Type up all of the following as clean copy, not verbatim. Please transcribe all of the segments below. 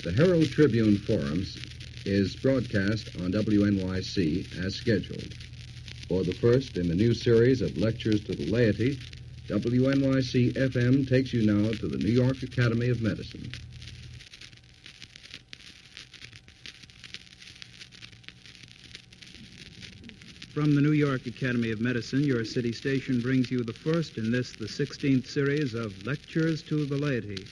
The Herald Tribune Forums is broadcast on WNYC as scheduled. For the first in the new series of lectures to the laity, WNYC FM takes you now to the New York Academy of Medicine. From the New York Academy of Medicine, your city station brings you the first in this, the 16th series of Lectures to the Laity.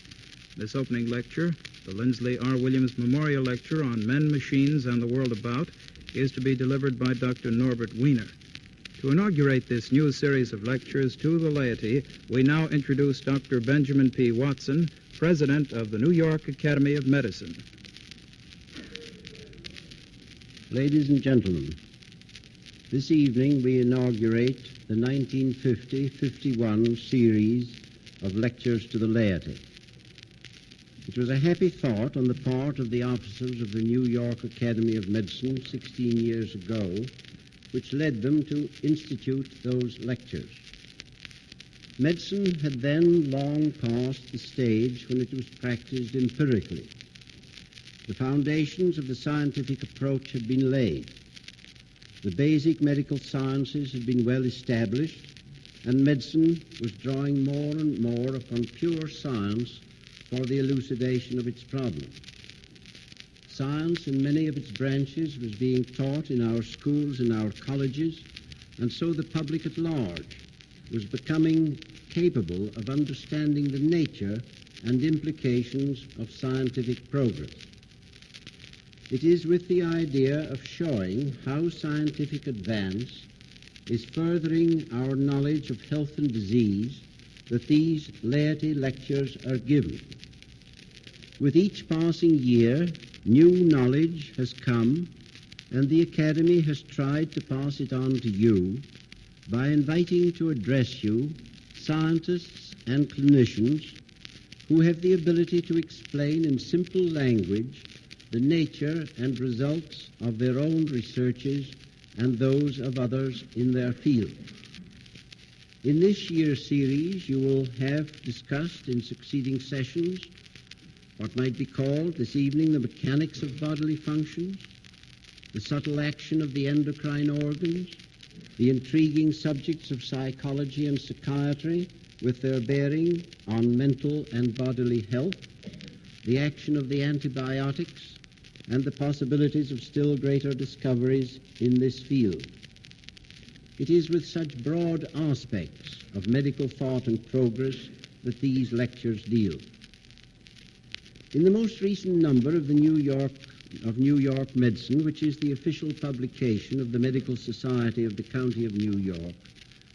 This opening lecture, the Lindsley R. Williams Memorial Lecture on Men, Machines, and the World About, is to be delivered by Dr. Norbert Wiener. To inaugurate this new series of lectures to the laity, we now introduce Dr. Benjamin P. Watson, President of the New York Academy of Medicine. Ladies and gentlemen, this evening we inaugurate the 1950-51 series of lectures to the laity. It was a happy thought on the part of the officers of the New York Academy of Medicine 16 years ago, which led them to institute those lectures. Medicine had then long passed the stage when it was practiced empirically. The foundations of the scientific approach had been laid. The basic medical sciences had been well established, and medicine was drawing more and more upon pure science for the elucidation of its problems. Science in many of its branches was being taught in our schools and our colleges, and so the public at large was becoming capable of understanding the nature and implications of scientific progress. It is with the idea of showing how scientific advance is furthering our knowledge of health and disease that these laity lectures are given. With each passing year, new knowledge has come, and the Academy has tried to pass it on to you by inviting to address you scientists and clinicians who have the ability to explain in simple language the nature and results of their own researches and those of others in their field. In this year's series, you will have discussed in succeeding sessions what might be called this evening the mechanics of bodily functions, the subtle action of the endocrine organs, the intriguing subjects of psychology and psychiatry with their bearing on mental and bodily health, the action of the antibiotics, and the possibilities of still greater discoveries in this field. It is with such broad aspects of medical thought and progress that these lectures deal. In the most recent number of the New York Medicine, which is the official publication of the Medical Society of the County of New York,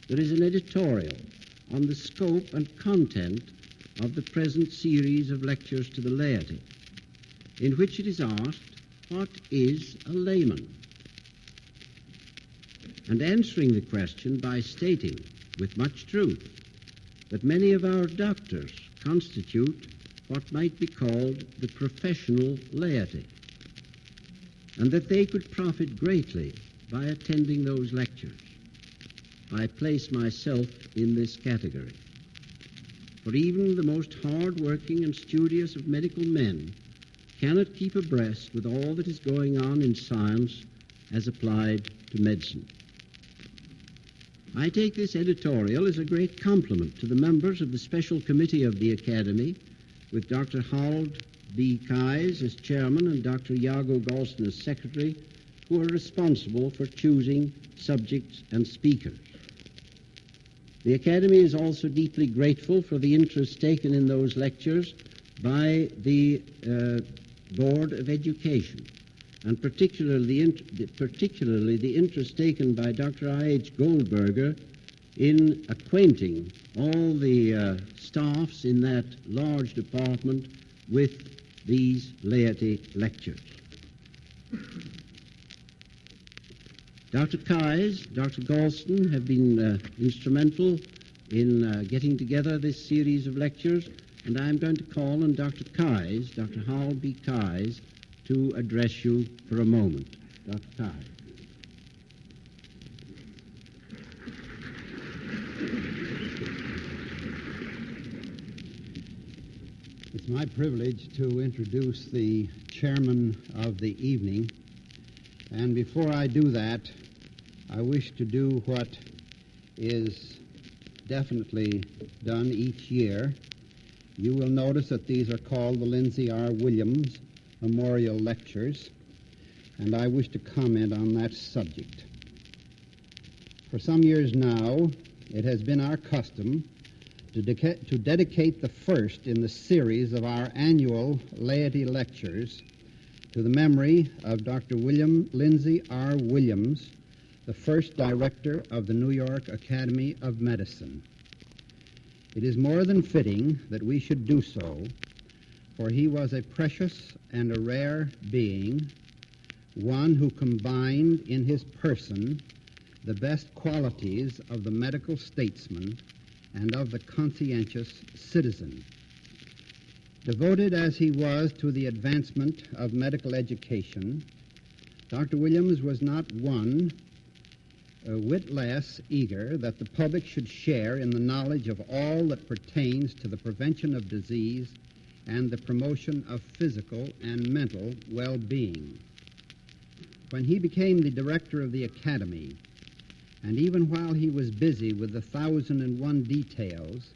there is an editorial on the scope and content of the present series of lectures to the laity, in which it is asked, what is a layman? And answering the question by stating, with much truth, that many of our doctors constitute what might be called the professional laity, and that they could profit greatly by attending those lectures. I place myself in this category. For even the most hard-working and studious of medical men cannot keep abreast with all that is going on in science as applied to medicine. I take this editorial as a great compliment to the members of the Special Committee of the Academy, with Dr. Harold B. Keyes as chairman and Dr. Iago Galston as secretary, who are responsible for choosing subjects and speakers. The Academy is also deeply grateful for the interest taken in those lectures by the Board of Education, and particularly the interest taken by Dr. I.H. Goldberger in acquainting all the staffs in that large department with these laity lectures. Dr. Keyes, Dr. Galston have been instrumental in getting together this series of lectures, and I'm going to call on Dr. Keyes, Dr. Harold B. Keyes, to address you for a moment. Dr. Keyes. It's my privilege to introduce the chairman of the evening. And before I do that, I wish to do what is definitely done each year. You will notice that these are called the Lindsay R. Williams Memorial Lectures, and I wish to comment on that subject. For some years now, it has been our custom to dedicate the first in the series of our annual laity lectures to the memory of Dr. William Lindsay R. Williams, the first director of the New York Academy of Medicine. It is more than fitting that we should do so, for he was a precious and a rare being, one who combined in his person the best qualities of the medical statesman and of the conscientious citizen. Devoted as he was to the advancement of medical education, Dr. Williams was not one whit less eager that the public should share in the knowledge of all that pertains to the prevention of disease and the promotion of physical and mental well-being. When he became the director of the Academy, and even while he was busy with the 1,001 details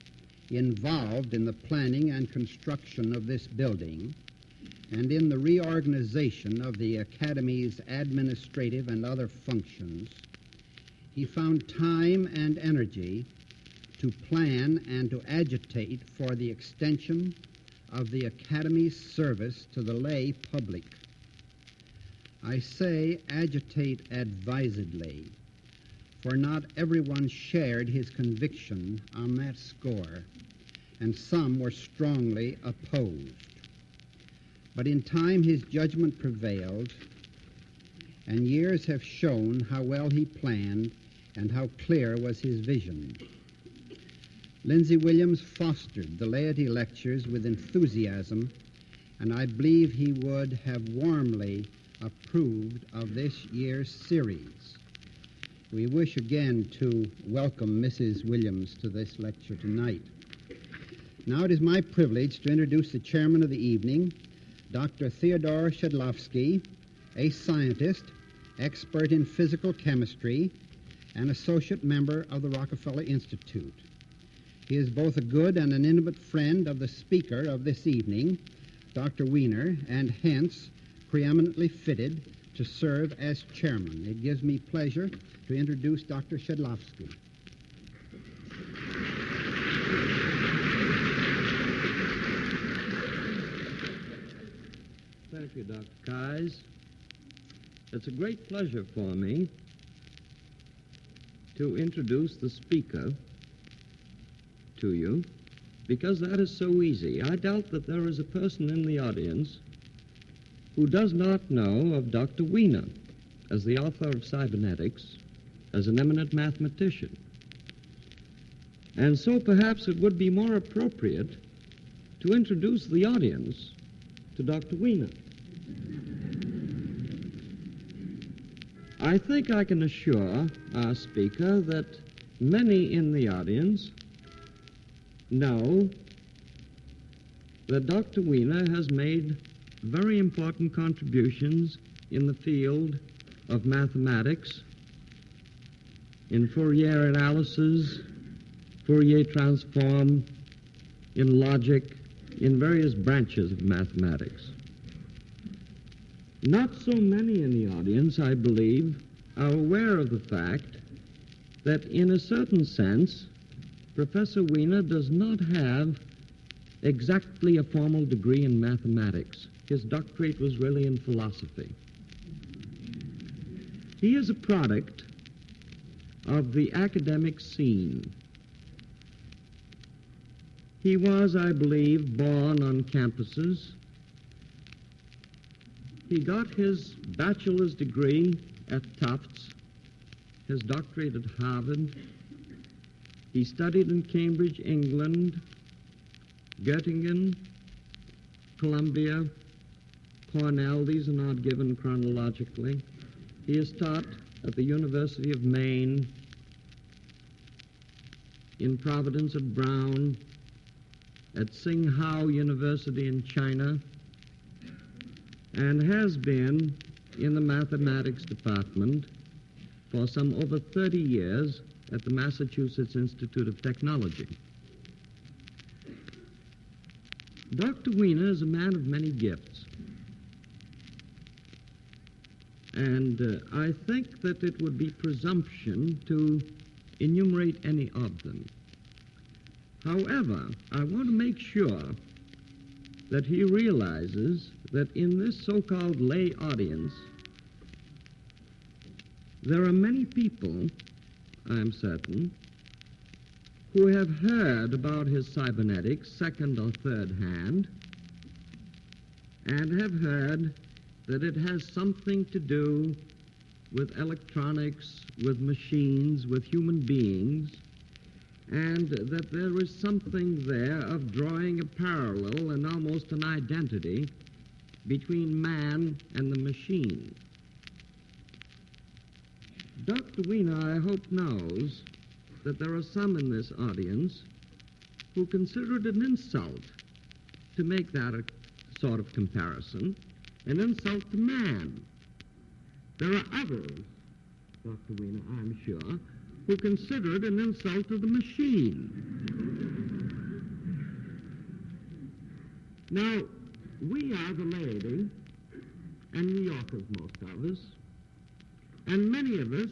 involved in the planning and construction of this building, and in the reorganization of the Academy's administrative and other functions, he found time and energy to plan and to agitate for the extension of the Academy's service to the lay public. I say agitate advisedly, for not everyone shared his conviction on that score, and some were strongly opposed. But in time his judgment prevailed, and years have shown how well he planned and how clear was his vision. Lindsay Williams fostered the laity lectures with enthusiasm, and I believe he would have warmly approved of this year's series. We wish again to welcome Mrs. Williams to this lecture tonight. Now it is my privilege to introduce the chairman of the evening, Dr. Theodore Shedlovsky, a scientist, expert in physical chemistry, and associate member of the Rockefeller Institute. He is both a good and an intimate friend of the speaker of this evening, Dr. Wiener, and hence preeminently fitted to serve as chairman. It gives me pleasure to introduce Dr. Shedlovsky. Thank you, Dr. Keyes. It's a great pleasure for me to introduce the speaker to you, because that is so easy. I doubt that there is a person in the audience who does not know of Dr. Wiener as the author of cybernetics, as an eminent mathematician. And so perhaps it would be more appropriate to introduce the audience to Dr. Wiener. I think I can assure our speaker that many in the audience know that Dr. Wiener has made very important contributions in the field of mathematics, in Fourier analysis, Fourier transform, in logic, in various branches of mathematics. Not so many in the audience, I believe, are aware of the fact that in a certain sense, Professor Wiener does not have exactly a formal degree in mathematics. His doctorate was really in philosophy. He is a product of the academic scene. He was, I believe, born on campuses. He got his bachelor's degree at Tufts, his doctorate at Harvard. He studied in Cambridge, England, Göttingen, Columbia, Cornell. These are not given chronologically. He is taught at the University of Maine, in Providence at Brown, at Tsinghua University in China and has been in the mathematics department for some over 30 years at the Massachusetts Institute of Technology. Dr. Wiener is a man of many gifts, and I think that it would be presumption to enumerate any of them. However, I want to make sure that he realizes that in this so-called lay audience, there are many people, I'm certain, who have heard about his cybernetics second or third hand and have heard that it has something to do with electronics, with machines, with human beings, and that there is something there of drawing a parallel and almost an identity between man and the machine. Dr. Wiener, I hope, knows that there are some in this audience who consider it an insult to make that a sort of comparison, an insult to man. There are others, Dr. Wiener, I'm sure, who consider it an insult to the machine. Now, we are the laity, and New Yorkers, most of us, and many of us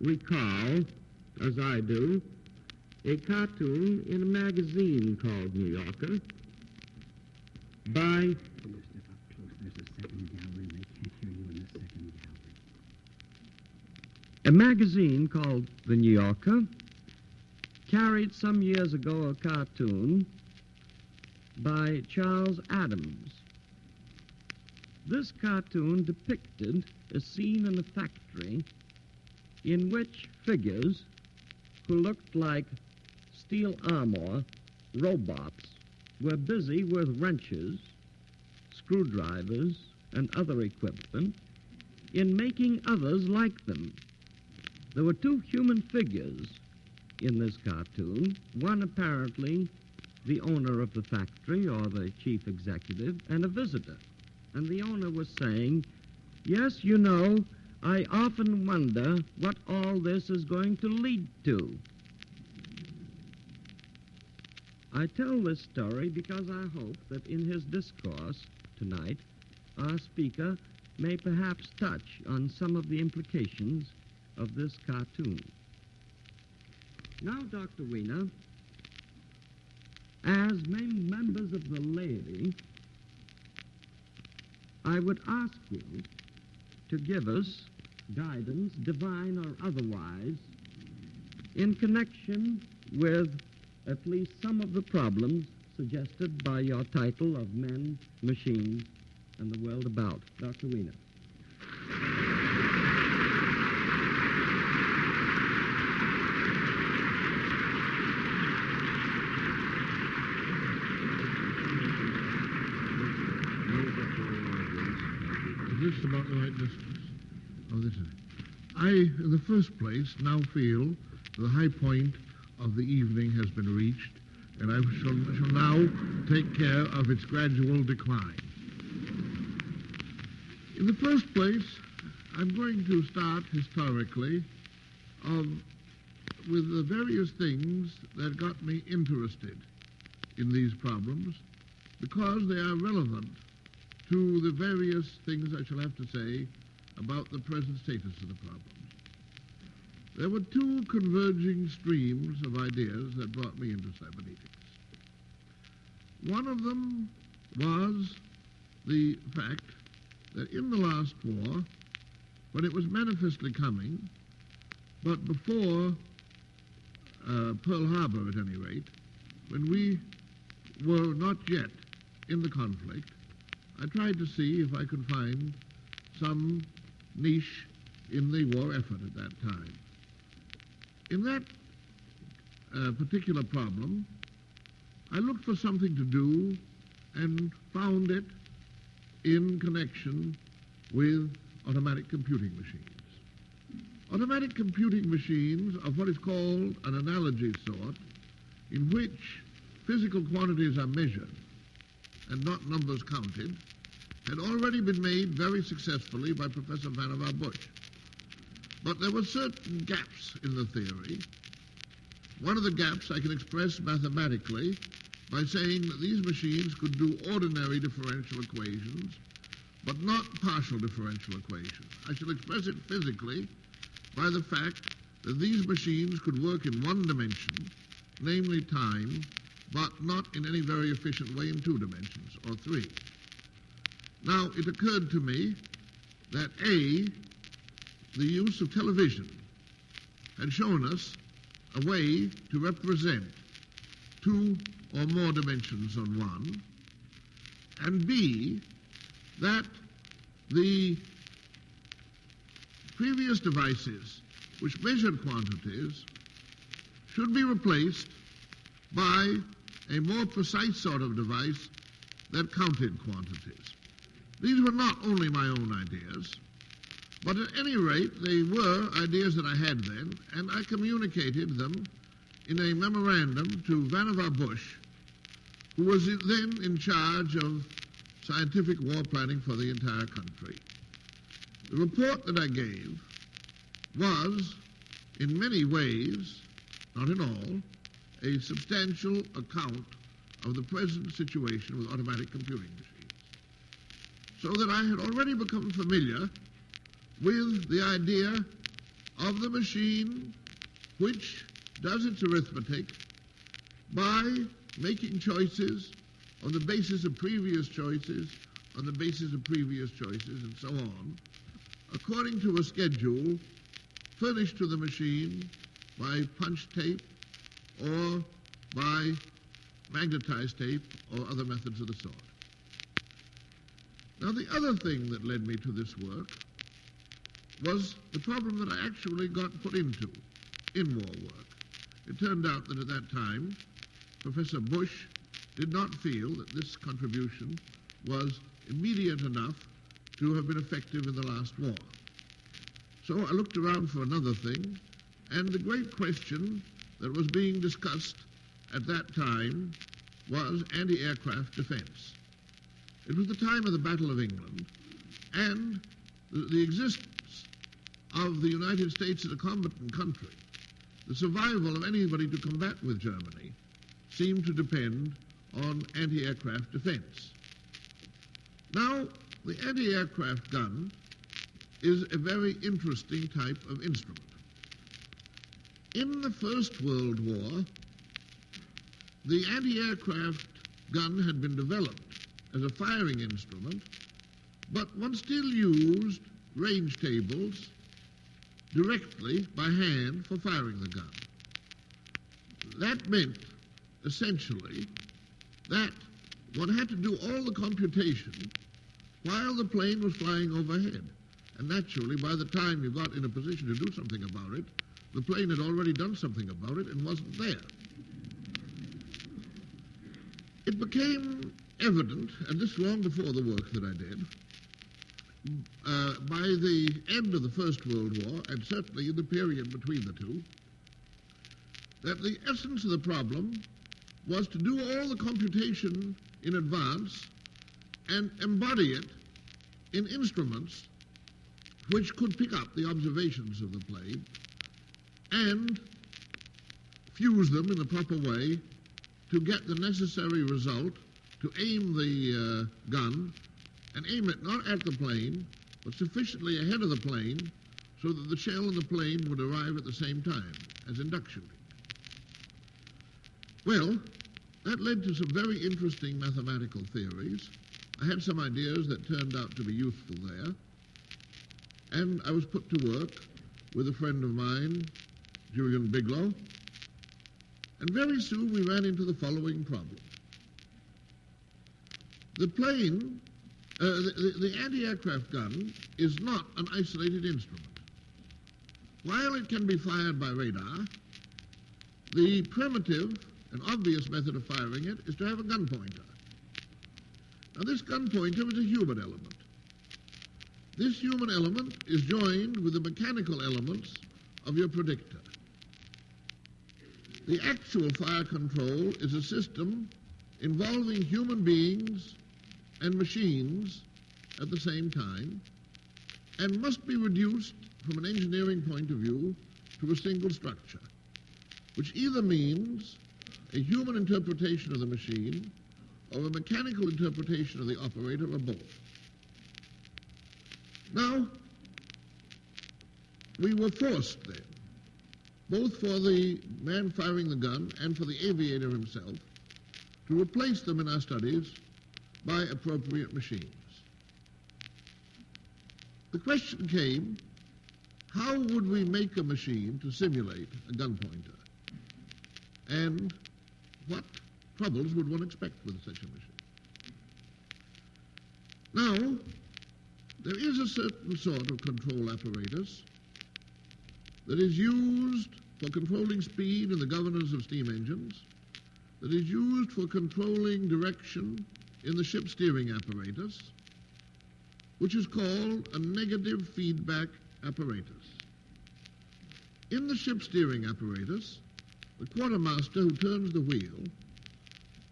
recall, as I do, a cartoon in a magazine called New Yorker by... A magazine called The New Yorker carried some years ago a cartoon by Charles Adams. This cartoon depicted a scene in a factory in which figures who looked like steel armor robots were busy with wrenches, screwdrivers, and other equipment in making others like them. There were two human figures in this cartoon, one apparently the owner of the factory or the chief executive, and a visitor. And the owner was saying, "Yes, you know, I often wonder what all this is going to lead to." I tell this story because I hope that in his discourse tonight, our speaker may perhaps touch on some of the implications of this cartoon. Now, Dr. Wiener, as members of the laity, I would ask you to give us guidance, divine or otherwise, in connection with at least some of the problems suggested by your title of Men, Machines, and the World About. Dr. Wiener. Is this about the right distance? Oh, this is it. I, in the first place, now feel the high point of the evening has been reached, and I shall now take care of its gradual decline. In the first place, I'm going to start historically with the various things that got me interested in these problems, because they are relevant to the various things I shall have to say about the present status of the problems. There were two converging streams of ideas that brought me into cybernetics. One of them was the fact that in the last war, when it was manifestly coming, but before Pearl Harbor at any rate, when we were not yet in the conflict, I tried to see if I could find some niche in the war effort at that time. In that particular problem, I looked for something to do and found it in connection with automatic computing machines. Automatic computing machines of what is called an analogy sort, in which physical quantities are measured and not numbers counted had already been made very successfully by Professor Vannevar Bush. But there were certain gaps in the theory. One of the gaps I can express mathematically by saying that these machines could do ordinary differential equations, but not partial differential equations. I shall express it physically by the fact that these machines could work in one dimension, namely time, but not in any very efficient way in two dimensions, or three. Now, it occurred to me that A, the use of television had shown us a way to represent two or more dimensions on one, and B, that the previous devices which measured quantities should be replaced by a more precise sort of device that counted quantities. These were not only my own ideas, but at any rate, they were ideas that I had then, and I communicated them in a memorandum to Vannevar Bush, who was then in charge of scientific war planning for the entire country. The report that I gave was, in many ways, not in all, a substantial account of the present situation with automatic computing machines, so that I had already become familiar with the idea of the machine which does its arithmetic by making choices on the basis of previous choices, on the basis of previous choices, and so on, according to a schedule furnished to the machine by punch tape or by magnetized tape or other methods of the sort. Now, the other thing that led me to this work was the problem that I actually got put into in war work. It turned out that at that time, Professor Bush did not feel that this contribution was immediate enough to have been effective in the last war. So I looked around for another thing, and the great question that was being discussed at that time was anti-aircraft defense. It was the time of the Battle of England, and the existence of the United States as a combatant country, the survival of anybody to combat with Germany, seemed to depend on anti-aircraft defense. Now, the anti-aircraft gun is a very interesting type of instrument. In the First World War, the anti-aircraft gun had been developed as a firing instrument, but one still used range tables directly by hand for firing the gun. That meant, essentially, that one had to do all the computation while the plane was flying overhead. And naturally, by the time you got in a position to do something about it, the plane had already done something about it and wasn't there. It became evident, and this long before the work that I did, by the end of the First World War, and certainly in the period between the two, that the essence of the problem was to do all the computation in advance and embody it in instruments which could pick up the observations of the plane and fuse them in the proper way to get the necessary result, to aim the gun and aim it not at the plane, but sufficiently ahead of the plane so that the shell and the plane would arrive at the same time, as in duck shooting. Well, that led to some very interesting mathematical theories. I had some ideas that turned out to be useful there, and I was put to work with a friend of mine, Julian Bigelow, and very soon we ran into the following problem. The plane, the anti-aircraft gun is not an isolated instrument. While it can be fired by radar, the primitive and obvious method of firing it is to have a gun pointer. Now, this gun pointer is a human element. This human element is joined with the mechanical elements of your predictor. The actual fire control is a system involving human beings and machines at the same time, and must be reduced from an engineering point of view to a single structure, which either means a human interpretation of the machine or a mechanical interpretation of the operator, or both. Now, we were forced then, both for the man firing the gun and for the aviator himself, to replace them in our studies by appropriate machines. The question came, how would we make a machine to simulate a gun pointer? And what troubles would one expect with such a machine? Now, there is a certain sort of control apparatus that is used for controlling speed in the governors of steam engines, that is used for controlling direction in the ship steering apparatus, which is called a negative feedback apparatus. In the ship steering apparatus, the quartermaster who turns the wheel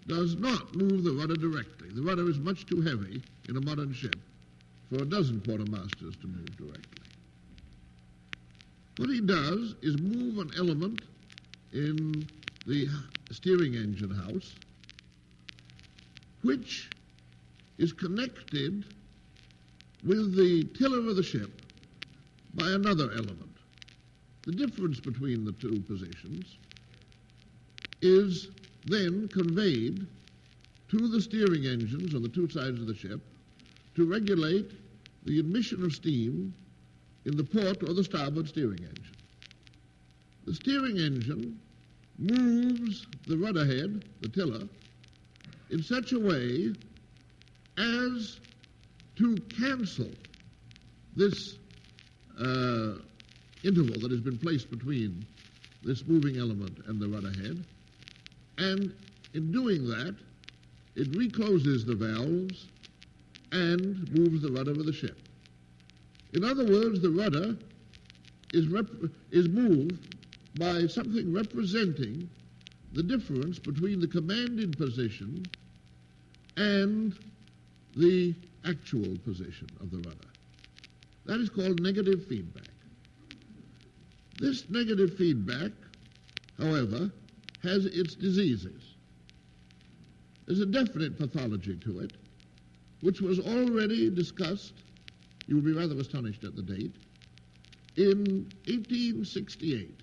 does not move the rudder directly. The rudder is much too heavy in a modern ship for a dozen quartermasters to move directly. What he does is move an element in the steering engine house which is connected with the tiller of the ship by another element. The difference between the two positions is then conveyed to the steering engines on the two sides of the ship to regulate the admission of steam in the port or the starboard steering engine. The steering engine moves the rudder head, the tiller, in such a way as to cancel this interval that has been placed between this moving element and the rudder head, and in doing that, it recloses the valves and moves the rudder of the ship. In other words, the rudder is moved by something representing the difference between the commanded position and the actual position of the rudder. That is called negative feedback. This negative feedback, however, has its diseases. There's a definite pathology to it, which was already discussed, you will be rather astonished at the date, in 1868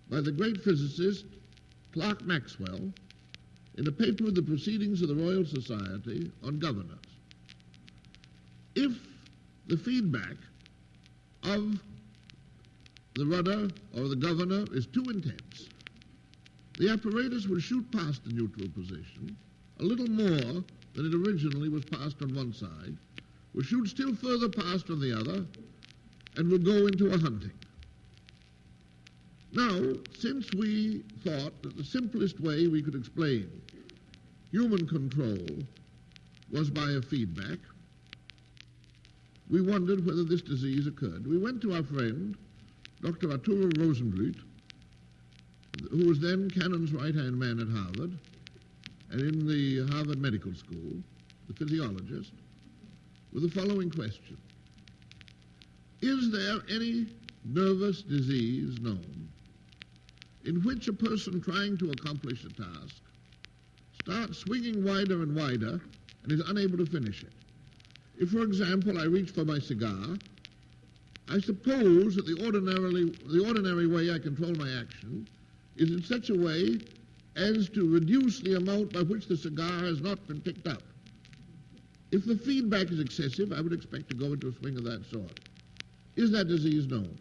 by the great physicist Clerk Maxwell in a paper of the Proceedings of the Royal Society on Governors. If the feedback of the rudder or the governor is too intense, the apparatus will shoot past the neutral position a little more than it originally was passed on one side, will shoot still further past on the other, and will go into a hunting. Now, since we thought that the simplest way we could explain human control was by a feedback, we wondered whether this disease occurred. We went to our friend, Dr. Arturo Rosenbluth, who was then Cannon's right-hand man at Harvard, and in the Harvard Medical School, the physiologist, with the following question. Is there any nervous disease known in which a person trying to accomplish a task starts swinging wider and wider and is unable to finish it? If, for example, I reach for my cigar, I suppose that the ordinary way I control my action is in such a way as to reduce the amount by which the cigar has not been picked up. If the feedback is excessive, I would expect to go into a swing of that sort. Is that disease known?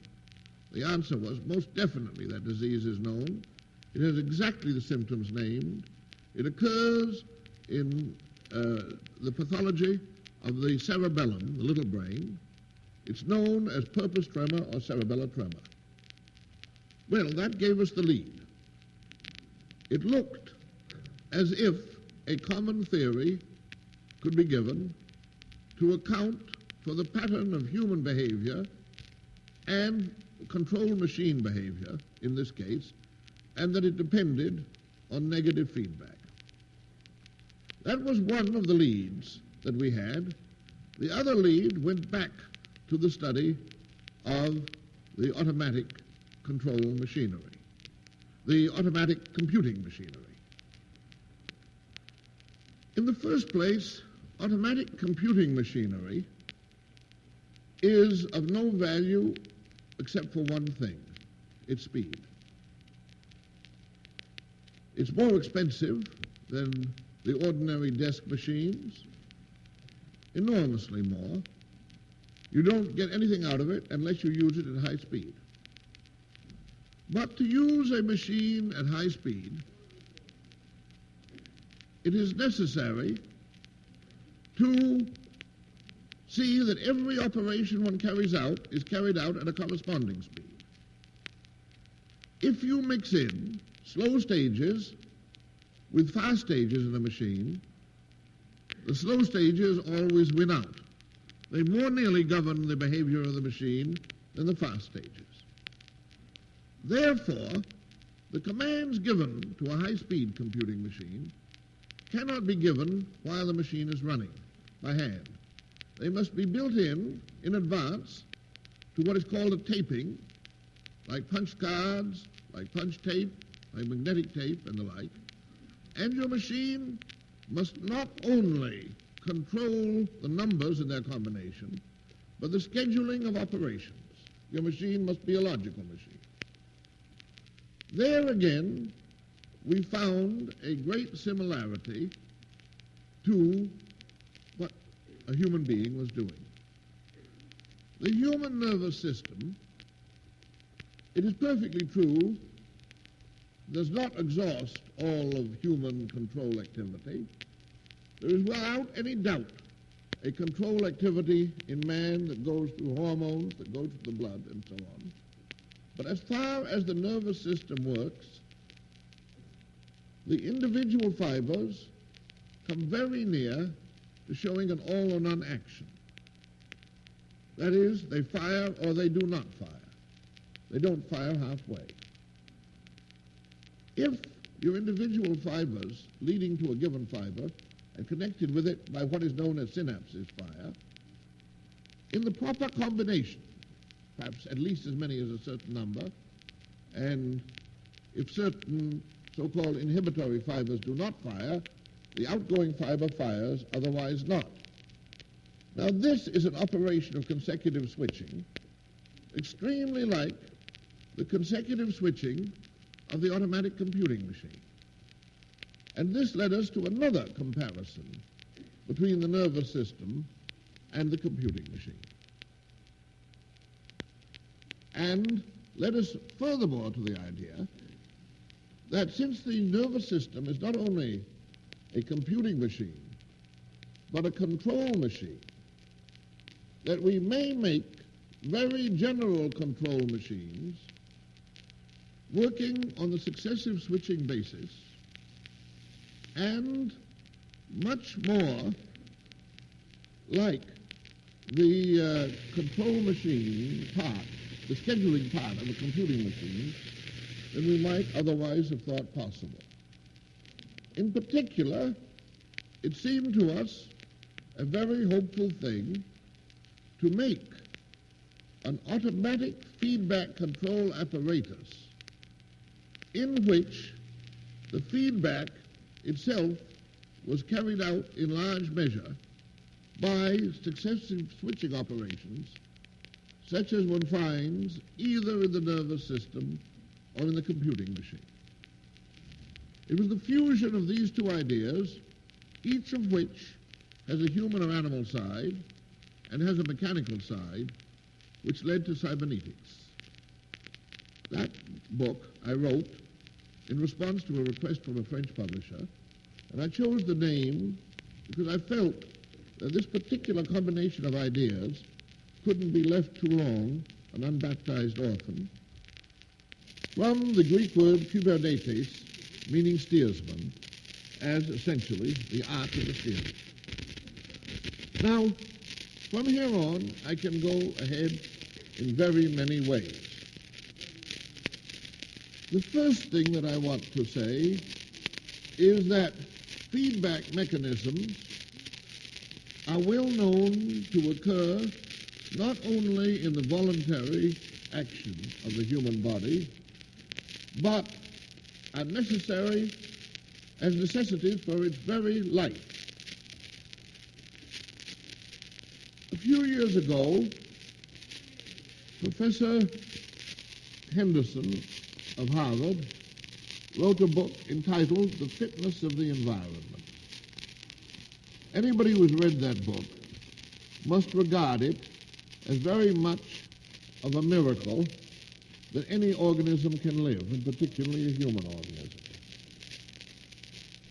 The answer was, most definitely that disease is known. It has exactly the symptoms named. It occurs in the pathology of the cerebellum, the little brain. It's known as purpose tremor or cerebellar tremor. Well, that gave us the lead. It looked as if a common theory could be given to account for the pattern of human behavior and control machine behavior, in this case, and that it depended on negative feedback. That was one of the leads that we had. The other lead went back to the study of the automatic control machinery, the automatic computing machinery. In the first place, automatic computing machinery is of no value except for one thing, its speed. It's more expensive than the ordinary desk machines, enormously more. You don't get anything out of it unless you use it at high speed. But to use a machine at high speed, it is necessary to see that every operation one carries out is carried out at a corresponding speed. If you mix in slow stages with fast stages in a machine, the slow stages always win out. They more nearly govern the behavior of the machine than the fast stages. Therefore, the commands given to a high-speed computing machine cannot be given while the machine is running by hand. They must be built in advance to what is called a taping, like punch cards, like punch tape, like magnetic tape, and the like. And your machine must not only control the numbers in their combination, but the scheduling of operations. Your machine must be a logical machine. There again, we found a great similarity to what a human being was doing. The human nervous system, it is perfectly true, does not exhaust all of human control activity. There is without any doubt a control activity in man that goes through hormones, that goes through the blood, and so on. But as far as the nervous system works, the individual fibers come very near to showing an all or none action. That is, they fire or they do not fire. They don't fire halfway. If your individual fibers leading to a given fiber and connected with it by what is known as synapses fire, in the proper combination, perhaps at least as many as a certain number, and if certain so-called inhibitory fibers do not fire, the outgoing fiber fires, otherwise not. Now this is an operation of consecutive switching, extremely like the consecutive switching of the automatic computing machine. And this led us to another comparison between the nervous system and the computing machine. And led us furthermore to the idea that since the nervous system is not only a computing machine, but a control machine, that we may make very general control machines working on the successive switching basis and much more like the control machine part, the scheduling part of a computing machine, than we might otherwise have thought possible. In particular, it seemed to us a very hopeful thing to make an automatic feedback control apparatus in which the feedback itself was carried out in large measure by successive switching operations such as one finds either in the nervous system or in the computing machine. It was the fusion of these two ideas, each of which has a human or animal side and has a mechanical side, which led to cybernetics. That book I wrote in response to a request from a French publisher, and I chose the name because I felt that this particular combination of ideas couldn't be left too long an unbaptized orphan, from the Greek word kybernetes, meaning steersman, as essentially the art of the steersman. Now, from here on, I can go ahead in very many ways. The first thing that I want to say is that feedback mechanisms are well known to occur not only in the voluntary action of the human body, but are necessary as necessities for its very life. A few years ago, Professor Henderson of Harvard wrote a book entitled The Fitness of the Environment. Anybody who has read that book must regard it as very much of a miracle that any organism can live, and particularly a human organism.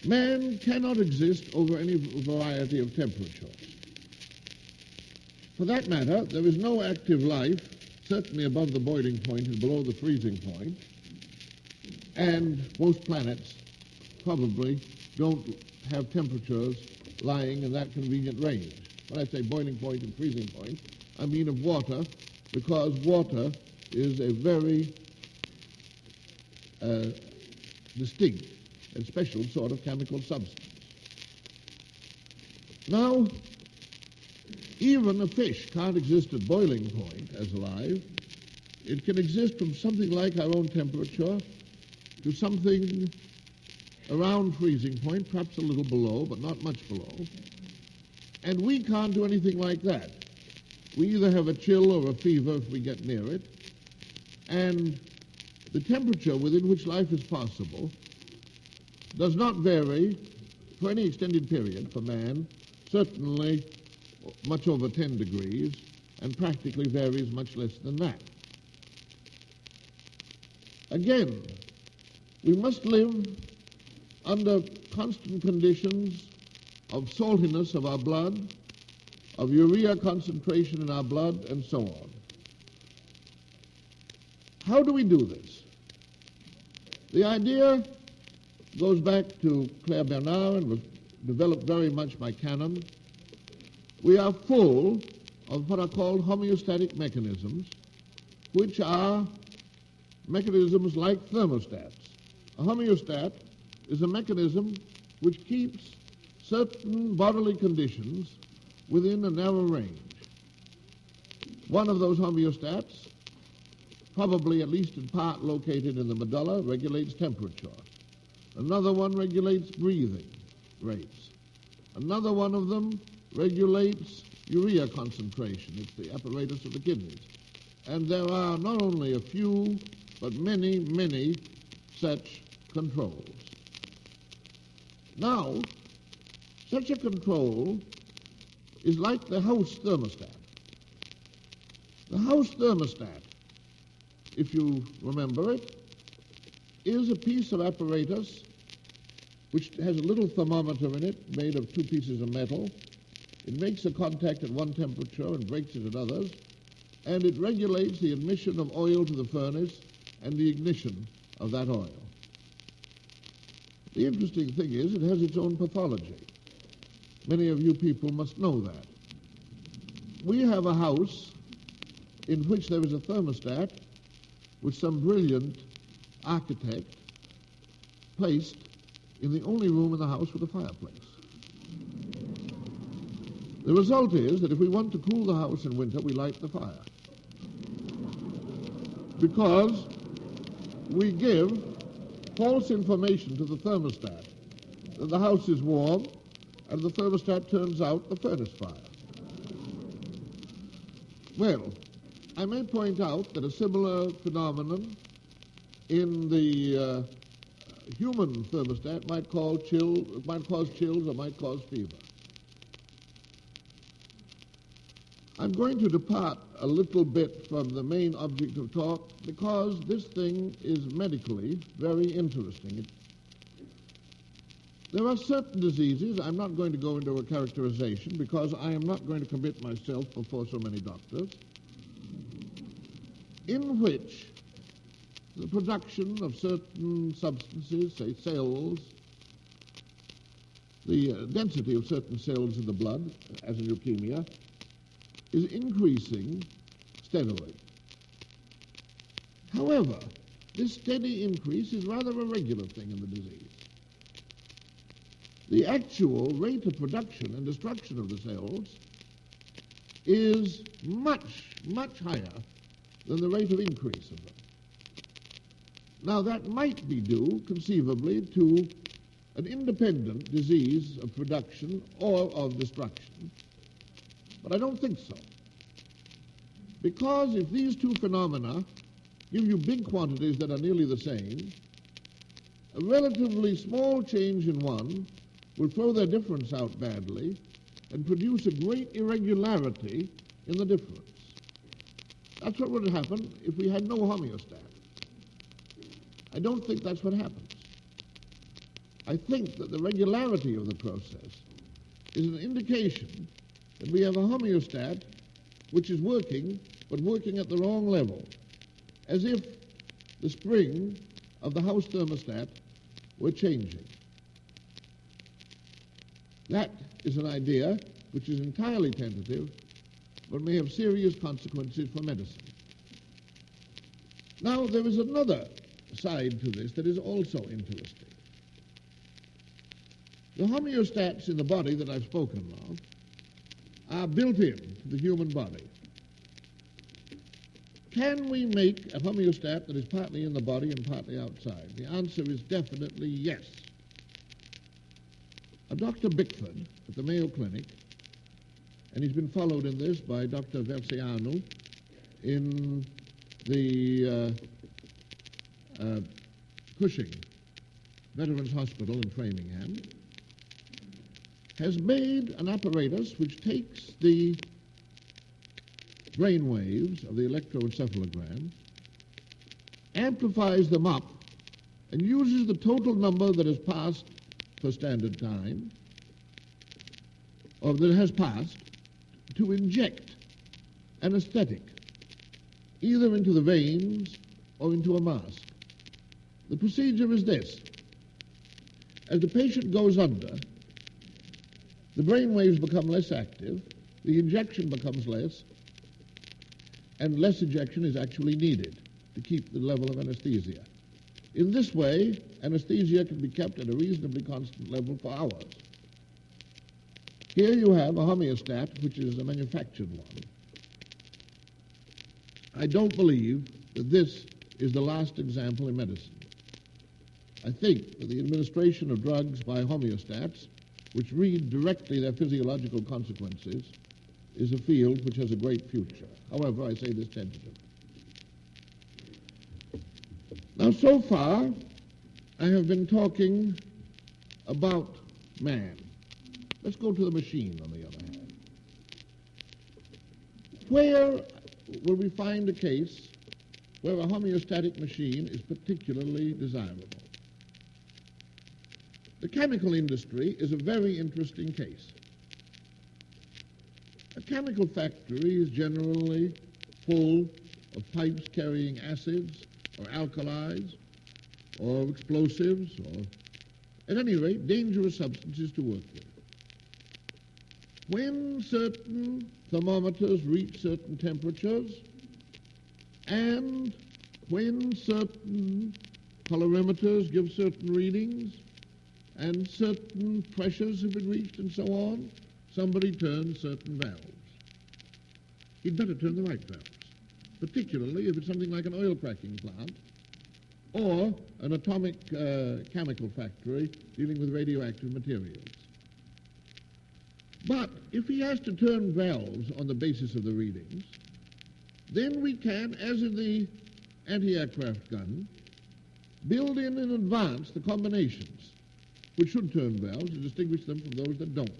Man cannot exist over any variety of temperatures. For that matter, there is no active life, certainly above the boiling point and below the freezing point, and most planets probably don't have temperatures lying in that convenient range. When I say boiling point and freezing point, I mean of water, because water is a very distinct and special sort of chemical substance. Now, even a fish can't exist at boiling point as alive. It can exist from something like our own temperature to something around freezing point, perhaps a little below, but not much below. And we can't do anything like that. We either have a chill or a fever if we get near it, and the temperature within which life is possible does not vary for any extended period for man, certainly much over 10 degrees, and practically varies much less than that. Again, we must live under constant conditions of saltiness of our blood, of urea concentration in our blood, and so on. How do we do this? The idea goes back to Claire Bernard and was developed very much by Cannon. We are full of what are called homeostatic mechanisms, which are mechanisms like thermostats. A homeostat is a mechanism which keeps certain bodily conditions within a narrow range. One of those homeostats, probably at least in part located in the medulla, regulates temperature. Another one regulates breathing rates. Another one of them regulates urea concentration. It's the apparatus of the kidneys. And there are not only a few, but many, many such controls. Now, such a control is like the house thermostat. The house thermostat, if you remember it, is a piece of apparatus which has a little thermometer in it made of two pieces of metal. It makes a contact at one temperature and breaks it at others, and it regulates the admission of oil to the furnace and the ignition of that oil. The interesting thing is it has its own pathology. Many of you people must know that. We have a house in which there is a thermostat which some brilliant architect placed in the only room in the house with a fireplace. The result is that if we want to cool the house in winter, we light the fire. Because we give false information to the thermostat that the house is warm, and the thermostat turns out the furnace fire. Well, I may point out that a similar phenomenon in the human thermostat might cause chills or might cause fever. I'm going to depart a little bit from the main object of talk because this thing is medically very interesting. There are certain diseases, I'm not going to go into a characterization because I am not going to commit myself before so many doctors, in which the production of certain substances, say cells, the density of certain cells in the blood, as in leukemia, is increasing steadily. However, this steady increase is rather a regular thing in the disease. The actual rate of production and destruction of the cells is much, much higher than the rate of increase of them. Now, that might be due, conceivably, to an independent disease of production or of destruction, but I don't think so. Because if these two phenomena give you big quantities that are nearly the same, a relatively small change in one will throw their difference out badly and produce a great irregularity in the difference. That's what would happen if we had no homeostat. I don't think that's what happens. I think that the regularity of the process is an indication that we have a homeostat which is working, but working at the wrong level, as if the spring of the house thermostat were changing. That is an idea which is entirely tentative, but may have serious consequences for medicine. Now, there is another side to this that is also interesting. The homeostats in the body that I've spoken of are built into the human body. Can we make a homeostat that is partly in the body and partly outside? The answer is definitely yes. Dr. Bickford at the Mayo Clinic, and he's been followed in this by Dr. Vercianu in the Cushing Veterans Hospital in Framingham, has made an apparatus which takes the brain waves of the electroencephalogram, amplifies them up, and uses the total number that has passed for standard time, or that has passed, to inject anesthetic, either into the veins or into a mask. The procedure is this. As the patient goes under, the brain waves become less active, the injection becomes less, and less injection is actually needed to keep the level of anesthesia. In this way, anesthesia can be kept at a reasonably constant level for hours. Here you have a homeostat, which is a manufactured one. I don't believe that this is the last example in medicine. I think that the administration of drugs by homeostats, which read directly their physiological consequences, is a field which has a great future. However, I say this tentatively. Now, so far, I have been talking about man. Let's go to the machine, on the other hand. Where will we find a case where a homeostatic machine is particularly desirable? The chemical industry is a very interesting case. A chemical factory is generally full of pipes carrying acids or alkalis or explosives or, at any rate, dangerous substances to work with. When certain thermometers reach certain temperatures and when certain colorimeters give certain readings and certain pressures have been reached and so on, somebody turns certain valves. He'd better turn the right valves, particularly if it's something like an oil cracking plant or an atomic chemical factory dealing with radioactive materials. But if he has to turn valves on the basis of the readings, then we can, as in the anti-aircraft gun, build in advance the combinations which should turn valves to distinguish them from those that don't.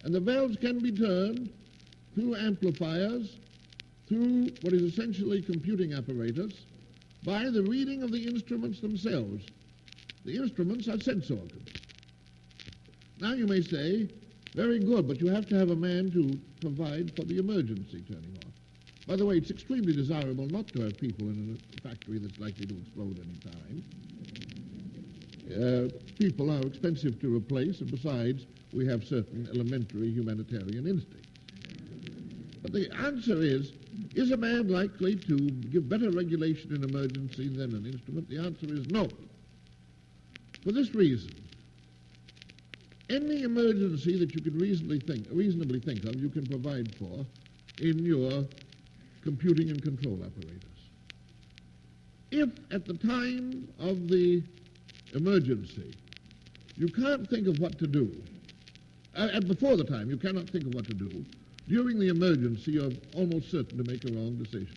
And the valves can be turned through amplifiers, through what is essentially computing apparatus, by the reading of the instruments themselves. The instruments are sensor organs. Now you may say, very good, but you have to have a man to provide for the emergency turning off. By the way, it's extremely desirable not to have people in a factory that's likely to explode any time. People are expensive to replace, and besides, we have certain elementary humanitarian instincts. But the answer is a man likely to give better regulation in emergency than an instrument? The answer is no. For this reason, any emergency that you can reasonably think of, you can provide for in your computing and control apparatus. If at the time of the emergency you can't think of what to do, before the time you cannot think of what to do, during the emergency you're almost certain to make a wrong decision.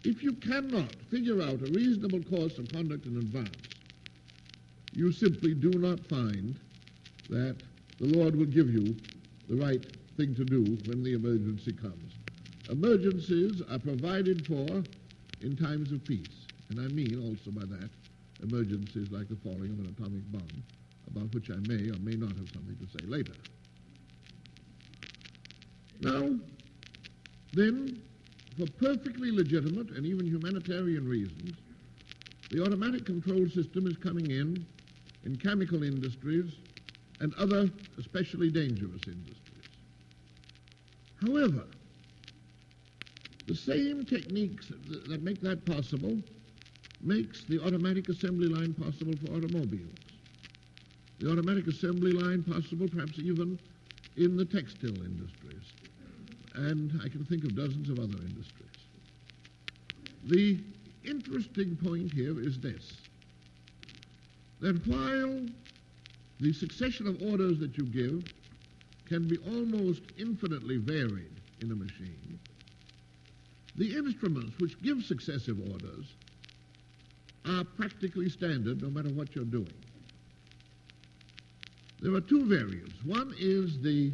If you cannot figure out a reasonable course of conduct in advance, you simply do not find that the Lord will give you the right thing to do when the emergency comes. Emergencies are provided for in times of peace, and I mean also by that emergencies like the falling of an atomic bomb, about which I may or may not have something to say later. Now, then, for perfectly legitimate and even humanitarian reasons, the automatic control system is coming in chemical industries and other especially dangerous industries. However, the same techniques that make that possible makes the automatic assembly line possible for automobiles. The automatic assembly line possible perhaps even in the textile industries. And I can think of dozens of other industries. The interesting point here is this, that while the succession of orders that you give can be almost infinitely varied in a machine, the instruments which give successive orders are practically standard no matter what you're doing. There are two variants. One is the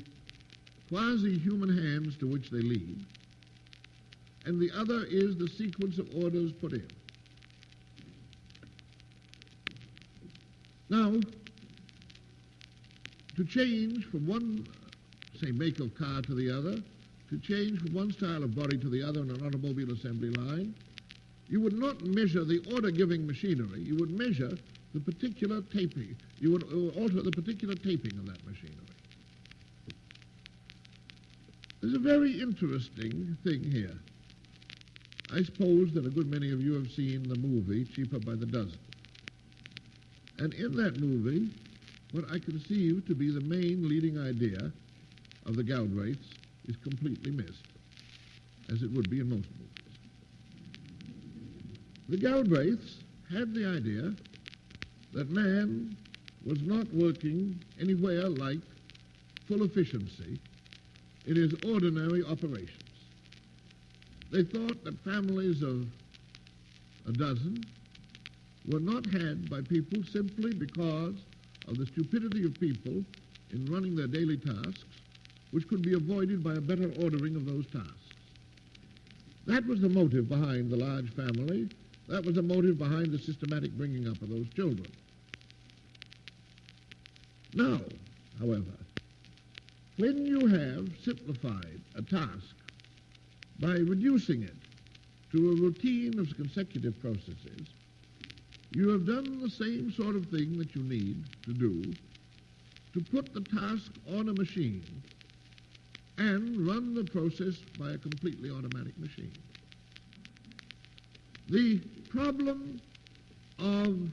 quasi-human hands to which they lead, and the other is the sequence of orders put in. Now, to change from one, say, make of car to the other, to change from one style of body to the other in an automobile assembly line, you would not measure the order-giving machinery. You would measure the particular taping. You would alter the particular taping of that machinery. There's a very interesting thing here. I suppose that a good many of you have seen the movie Cheaper by the Dozen. And in that movie, what I conceive to be the main leading idea of the Galbraiths is completely missed, as it would be in most movies. The Galbraiths had the idea that man was not working anywhere like full efficiency in his ordinary operations. They thought that families of a dozen were not had by people simply because of the stupidity of people in running their daily tasks, which could be avoided by a better ordering of those tasks. That was the motive behind the large family. That was the motive behind the systematic bringing up of those children. Now, however, when you have simplified a task by reducing it to a routine of consecutive processes, you have done the same sort of thing that you need to do to put the task on a machine and run the process by a completely automatic machine. The problem of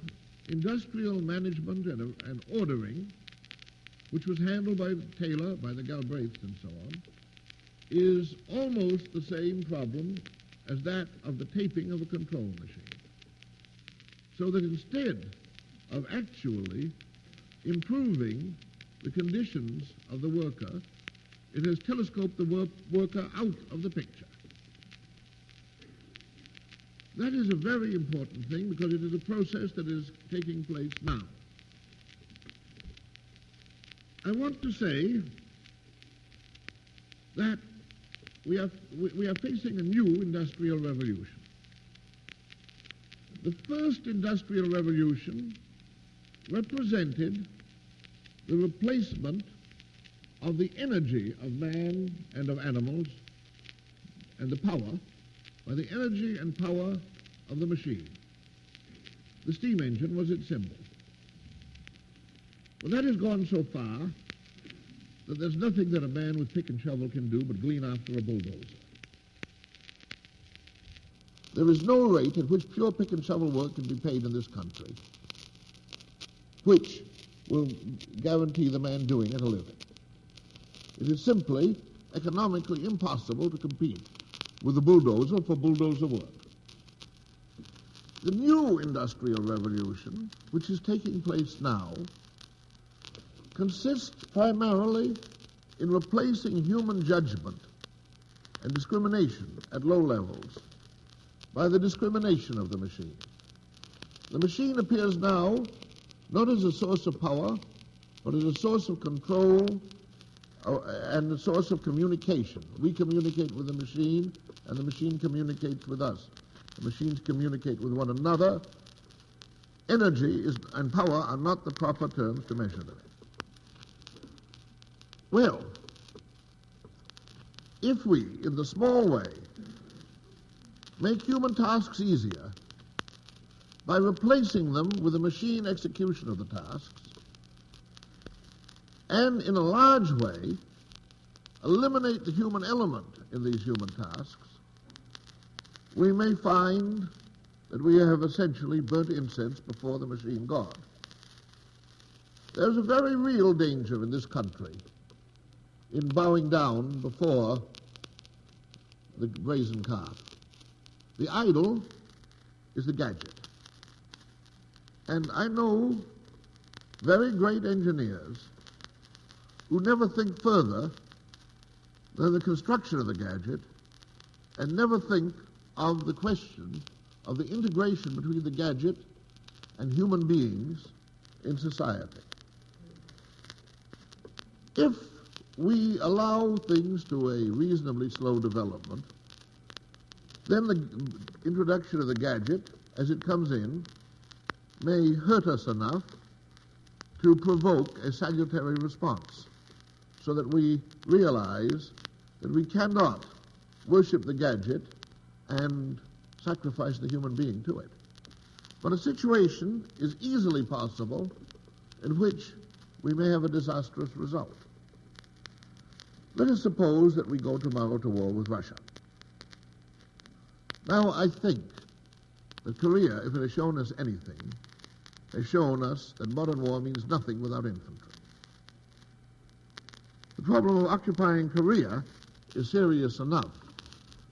industrial management and ordering, which was handled by Taylor, by the Galbraiths and so on, is almost the same problem as that of the taping of a control machine. So that instead of actually improving the conditions of the worker, it has telescoped the worker out of the picture. That is a very important thing because it is a process that is taking place now. I want to say that we are facing a new industrial revolution. The first industrial revolution represented the replacement of the energy of man and of animals and the power by the energy and power of the machine. The steam engine was its symbol. Well, that has gone so far that there's nothing that a man with pick and shovel can do but glean after a bulldozer. There is no rate at which pure pick and shovel work can be paid in this country which will guarantee the man doing it a living. It is simply economically impossible to compete with the bulldozer for bulldozer work. The new industrial revolution, which is taking place now, consists primarily in replacing human judgment and discrimination at low levels by the discrimination of the machine. The machine appears now not as a source of power, but as a source of control and a source of communication. We communicate with the machine, and the machine communicates with us. The machines communicate with one another. Energy and power are not the proper terms to measure them. Well, if we, in the small way, make human tasks easier by replacing them with a machine execution of the tasks, and in a large way eliminate the human element in these human tasks, we may find that we have essentially burnt incense before the machine god. There's a very real danger in this country in bowing down before the brazen calf. The idol is the gadget. And I know very great engineers who never think further than the construction of the gadget and never think of the question of the integration between the gadget and human beings in society. If we allow things to a reasonably slow development, then the introduction of the gadget, as it comes in, may hurt us enough to provoke a salutary response, so that we realize that we cannot worship the gadget and sacrifice the human being to it. But a situation is easily possible in which we may have a disastrous result. Let us suppose that we go tomorrow to war with Russia. Now, I think that Korea, if it has shown us anything, has shown us that modern war means nothing without infantry. The problem of occupying Korea is serious enough.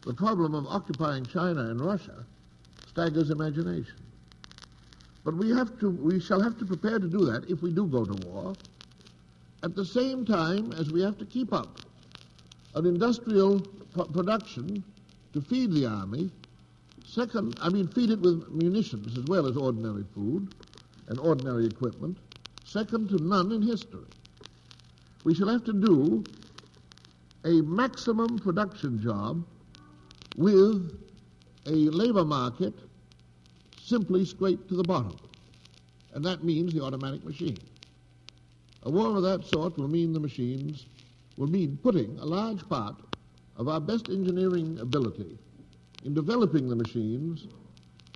The problem of occupying China and Russia staggers imagination. But we shall have to prepare to do that if we do go to war, at the same time as we have to keep up an industrial production to feed the army. Feed it with munitions as well as ordinary food and ordinary equipment, second to none in history. We shall have to do a maximum production job with a labor market simply scraped to the bottom. And that means the automatic machine. A war of that sort will mean putting a large part of our best engineering ability in developing the machines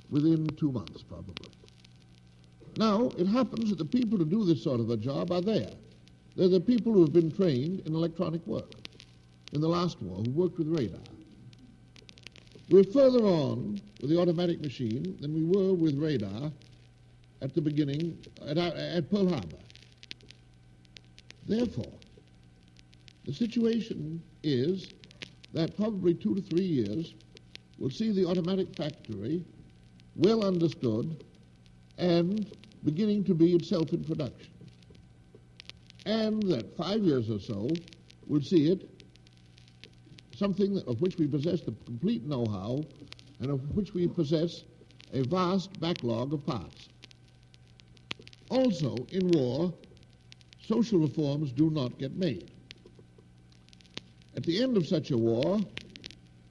within 2 months, probably. Now, it happens that the people who do this sort of a job are there. They're the people who have been trained in electronic work in the last war, who worked with radar. We're further on with the automatic machine than we were with radar at the beginning, at Pearl Harbor. Therefore, the situation is that probably 2 to 3 years will see the automatic factory well understood and beginning to be itself in production. And that 5 years or so will see it something of which we possess the complete know-how and of which we possess a vast backlog of parts. Also, in war, social reforms do not get made. At the end of such a war,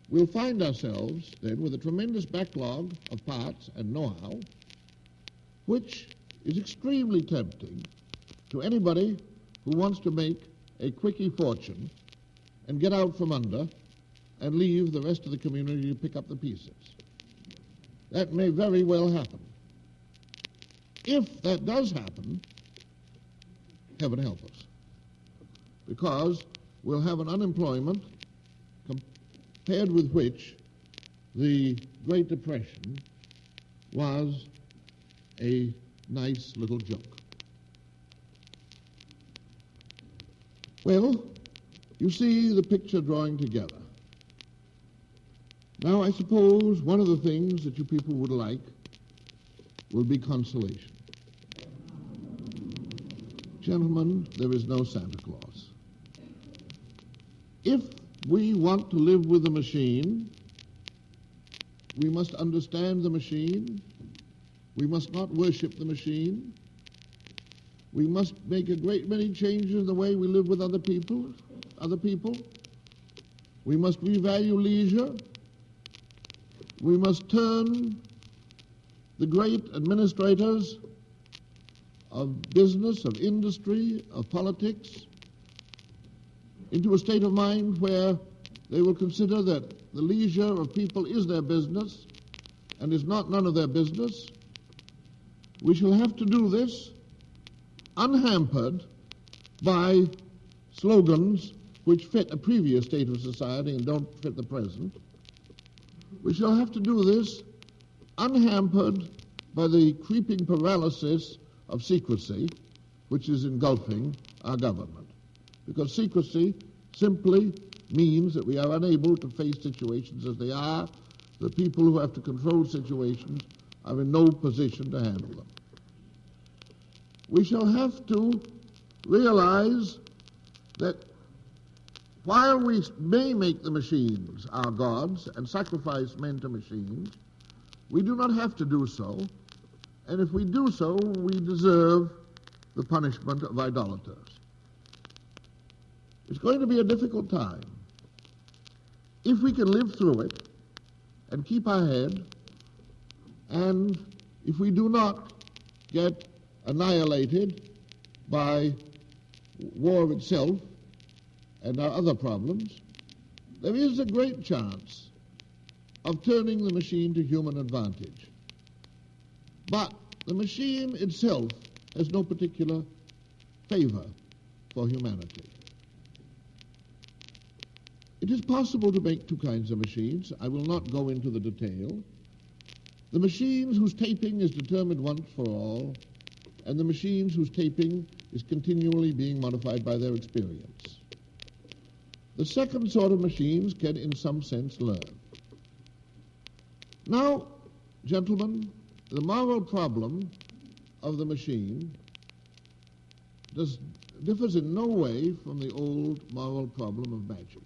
we'll find ourselves then with a tremendous backlog of parts and know-how, which is extremely tempting to anybody who wants to make a quickie fortune and get out from under and leave the rest of the community to pick up the pieces. That may very well happen. If that does happen, heaven help us. because we'll have an unemployment compared with which the Great Depression was a nice little joke. Well, you see the picture drawing together. Now, I suppose one of the things that you people would like will be consolation. Gentlemen, there is no Santa Claus. If we want to live with the machine, we must understand the machine. We must not worship the machine. We must make a great many changes in the way we live with other people. We must revalue leisure. We must turn the great administrators of business, of industry, of politics into a state of mind where they will consider that the leisure of people is their business and is not none of their business. We shall have to do this unhampered by slogans which fit a previous state of society and don't fit the present. We shall have to do this unhampered by the creeping paralysis of secrecy which is engulfing our government. Because secrecy simply means that we are unable to face situations as they are. The people who have to control situations are in no position to handle them. We shall have to realize that while we may make the machines our gods and sacrifice men to machines, we do not have to do so, and if we do so, we deserve the punishment of idolaters. It's going to be a difficult time. If we can live through it and keep our head, and if we do not get annihilated by war itself and our other problems, there is a great chance of turning the machine to human advantage. But the machine itself has no particular favor for humanity. It is possible to make two kinds of machines. I will not go into the detail. The machines whose taping is determined once for all, and the machines whose taping is continually being modified by their experience. The second sort of machines can, in some sense, learn. Now, gentlemen, the moral problem of the machine differs in no way from the old moral problem of magic.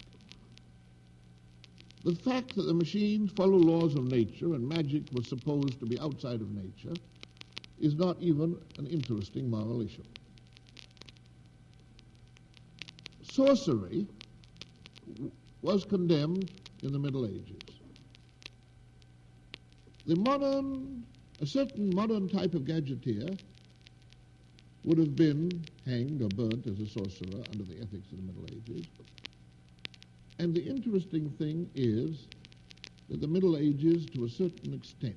The fact that the machines follow laws of nature and magic was supposed to be outside of nature is not even an interesting moral issue. Sorcery was condemned in the Middle Ages. A certain modern type of gadgeteer would have been hanged or burnt as a sorcerer under the ethics of the Middle Ages. And the interesting thing is that the Middle Ages, to a certain extent,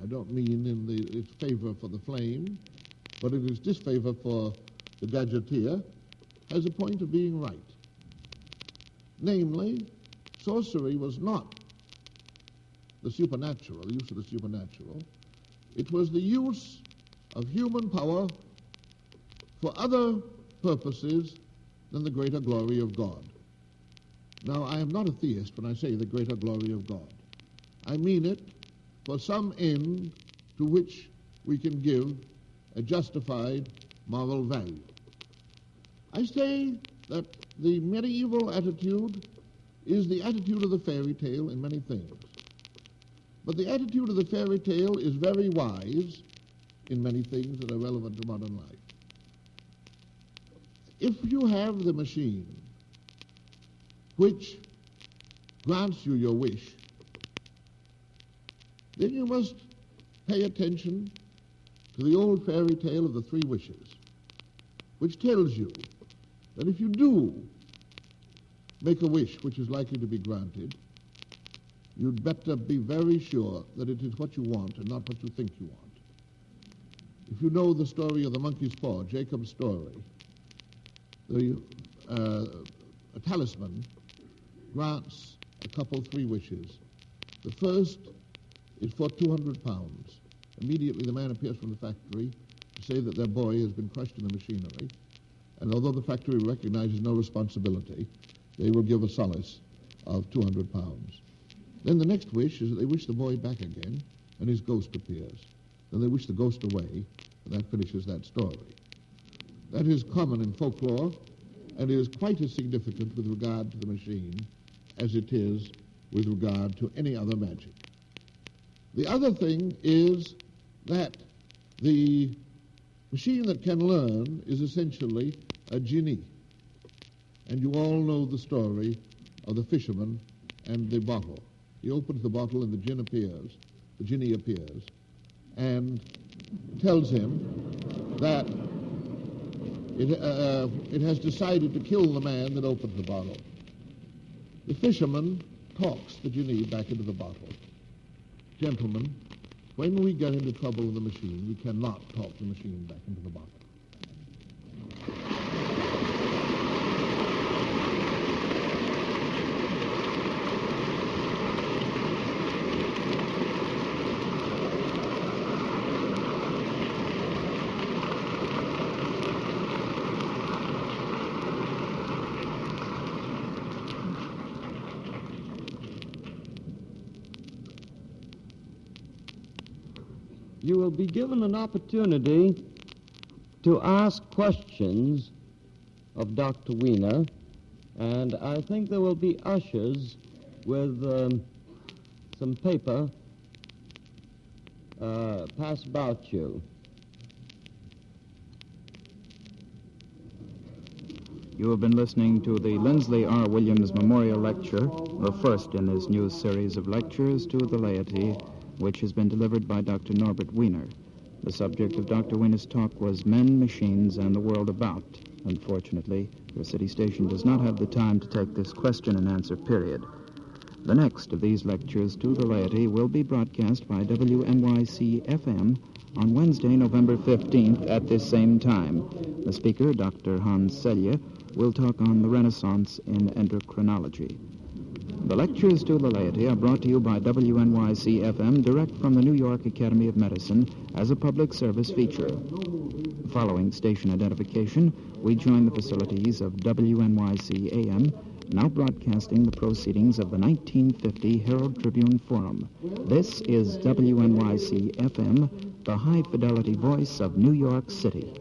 I don't mean in its favor for the flame, but in its disfavor for the gadgeteer, has a point of being right. Namely, sorcery was not the supernatural, the use of the supernatural. It was the use of human power for other purposes than the greater glory of God. Now, I am not a theist when I say the greater glory of God. I mean it for some end to which we can give a justified moral value. I say that the medieval attitude is the attitude of the fairy tale in many things. But the attitude of the fairy tale is very wise in many things that are relevant to modern life. If you have the machine which grants you your wish, then you must pay attention to the old fairy tale of the three wishes, which tells you that if you do make a wish which is likely to be granted, you'd better be very sure that it is what you want and not what you think you want. If you know the story of the monkey's paw, Jacob's story, a talisman grants a couple 3 wishes. The first is for £200. Immediately the man appears from the factory to say that their boy has been crushed in the machinery, and although the factory recognizes no responsibility, they will give a solace of £200. Then the next wish is that they wish the boy back again, and his ghost appears. Then they wish the ghost away, and that finishes that story. That is common in folklore, and is quite as significant with regard to the machine as it is with regard to any other magic. The other thing is that the machine that can learn is essentially a genie. And you all know the story of the fisherman and the bottle. He opens the bottle and the genie appears, and tells him that it has decided to kill the man that opened the bottle. The fisherman talks the genie back into the bottle. Gentlemen, when we get into trouble with the machine, we cannot talk the machine back into the bottle. You will be given an opportunity to ask questions of Dr. Wiener, and I think there will be ushers with some paper pass about you. You have been listening to the Lindsley R. Williams Memorial Lecture, the first in this new series of lectures to the laity, which has been delivered by Dr. Norbert Wiener. The subject of Dr. Wiener's talk was Men, Machines, and the World About. Unfortunately, your city station does not have the time to take this question and answer period. The next of these lectures to the laity will be broadcast by WNYC-FM on Wednesday, November 15th at this same time. The speaker, Dr. Hans Selye, will talk on the Renaissance in endocrinology. The lectures to the laity are brought to you by WNYC-FM direct from the New York Academy of Medicine as a public service feature. Following station identification, we join the facilities of WNYC-AM, now broadcasting the proceedings of the 1950 Herald Tribune Forum. This is WNYC-FM, the high-fidelity voice of New York City.